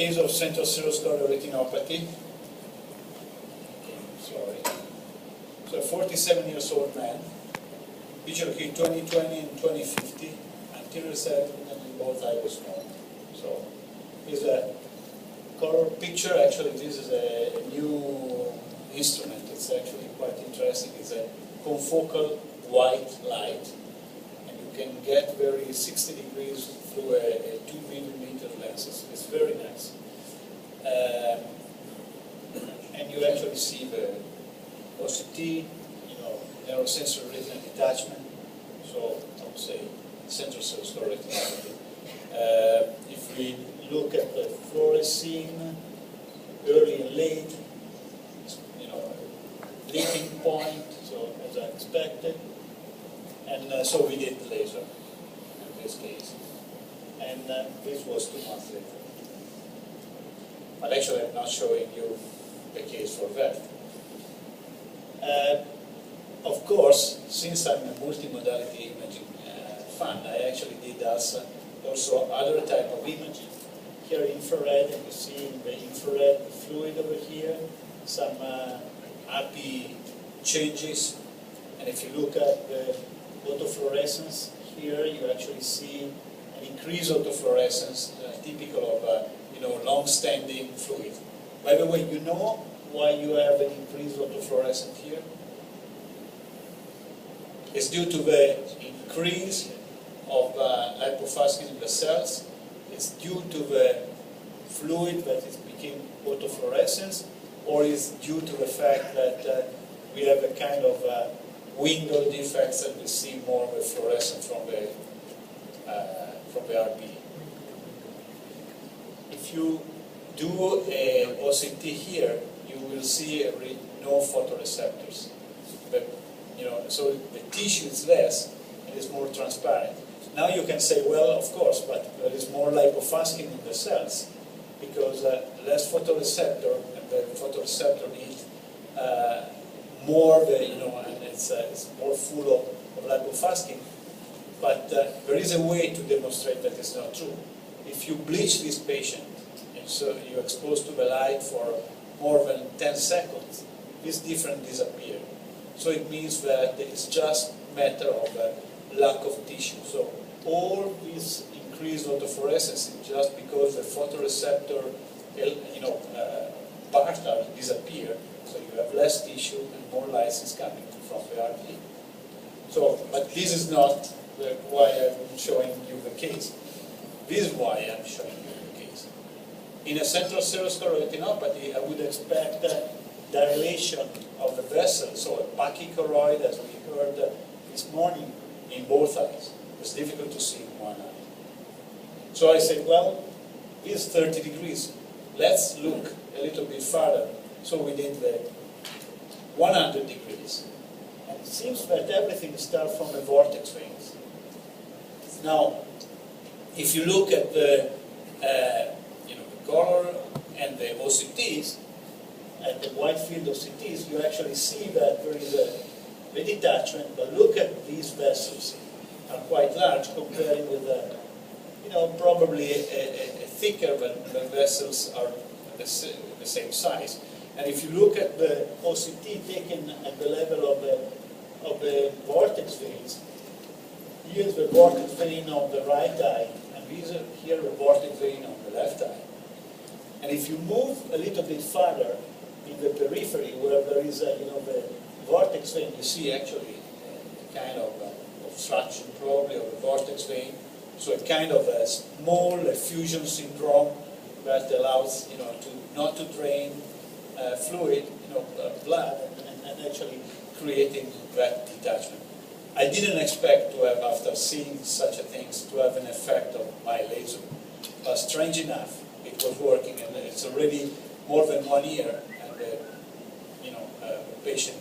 case of central seroscleral retinopathy. Sorry. So a 47-year-old man, visual acuity 20/20 and 20/50, anterior segment in both eyes was small. So here's a color picture. Actually, this is a new instrument. It's actually quite interesting. It's a confocal white light, and you can get very 60 degrees through a 2 mm lenses. It's very nice. And you actually see the OCT, neurosensory retinal detachment. So I would say central seroscleral retinopathy. If we look at the fluorescein, early and late, leaking point, so as I expected, and so we did laser in this case, and this was 2 months later. But actually, I'm not showing you the case for that. Of course, since I'm a multimodality imaging fan, I actually did also other type of imaging. Here infrared, and you see in the infrared fluid over here, some API changes. And if you look at the autofluorescence here, you actually see an increased autofluorescence, typical of long-standing fluid. By the way, you know why you have an increased autofluorescence here? It's due to the increase of lipofuscin in the cells. It's due to the fluid that it became autofluorescence, or is due to the fact that we have a kind of window defects and we see more of the fluorescence from the RP. If you do a OCT here, you will see no photoreceptors. But, so the tissue is less and it's more transparent. Now you can say, well, of course, but there is more lipofuscin in the cells because less photoreceptor, and the photoreceptor needs more, and it's more full of lipofuscin. But there is a way to demonstrate that it's not true. If you bleach this patient, and so you're exposed to the light for more than 10 seconds, this difference disappears. So it means that it's just a matter of lack of tissue. So all this increased autofluorescence is just because the photoreceptor, parts disappear. So you have less tissue and more light is coming from the RP. So, but this is not why I'm showing you the case. This is why I'm showing you the case. In a central seroscleral retinopathy, I would expect dilation of the vessel, so a pachychoroid, as we heard this morning, in both eyes. It's difficult to see in one eye. So I said, well, it's 30 degrees. Let's look a little bit further. So we did the 100 degrees. And it seems that everything starts from the vortex veins. Now, if you look at the color and the OCTs, at the wide field OCTs, you actually see that there is a detachment. But look at these vessels; are quite large comparing with probably a thicker, but the vessels are the same size. And if you look at the OCT taken at the level of the vortex veins, here's the vortex vein on the right eye, and here the vortex vein on the left eye. And if you move a little bit further in the periphery, where there is the vortex vein, you see actually a kind of obstruction probably of the vortex vein. So a kind of a small effusion syndrome that allows not to drain fluid, blood, and actually creating that detachment. I didn't expect to have, after seeing such a thing, to have an effect of my laser. But strange enough, it was working, and it's already more than 1 year, and the patient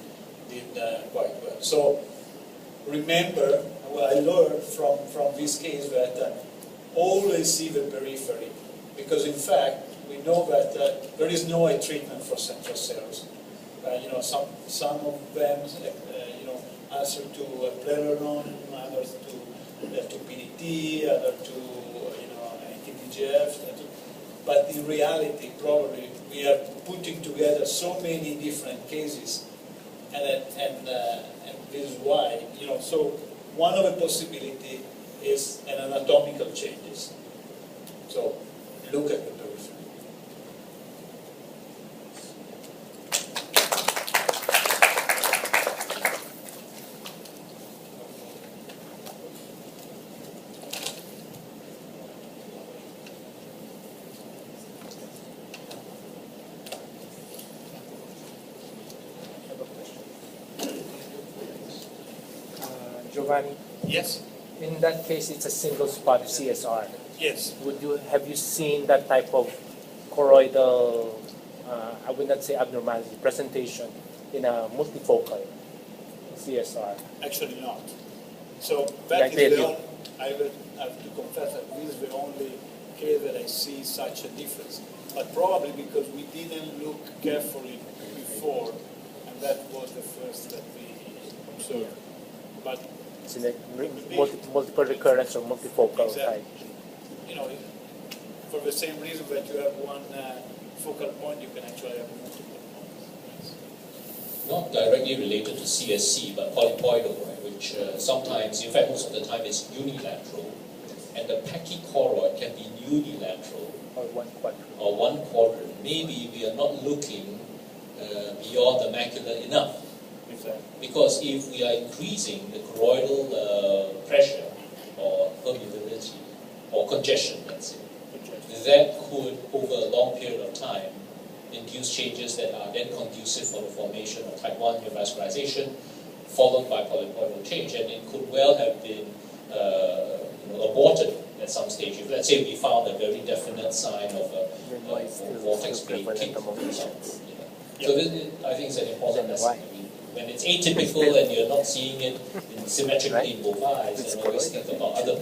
did quite well. So remember, what I learned from this case that always see the periphery, because in fact we know that there is no treatment for central cells. Some of them answer to Pleuron, others to PDT, others to anti-VEGF. but in reality, probably, we are putting together so many different cases, and this is why, so one of the possibility is an anatomical changes. So look at the person. Giovanni, Yes. in that case, it's a single spot CSR. Yes. Have you seen that type of choroidal, I would not say abnormality, presentation in a multifocal CSR? Actually not. So Like that is the you. only, I will have to confess that this is the only case that I see such a difference. But probably because we didn't look carefully before, and that was the first that we observed. But It's in a multiple recurrence or multifocal exactly. type. For the same reason that you have one focal point, you can actually have multiple points. Not directly related to CSC, but polypoidal, right, which sometimes, in fact, most of the time it's unilateral, and the pachychoroid can be unilateral Or one quadrant. or one quadrant. Maybe we are not looking beyond the macula enough. Exactly. Because if we are increasing the choroidal pressure or permeability or congestion, let's say, that could, over a long period of time, induce changes that are then conducive for the formation of type 1 neovascularization, followed by polypoidal change. And it could well have been aborted at some stage. If, let's say, we found a very definite sign of a vortex being kicked. So this is, I think, it's an important lesson. When it's atypical and you're not seeing it symmetrically in both eyes, then always think about other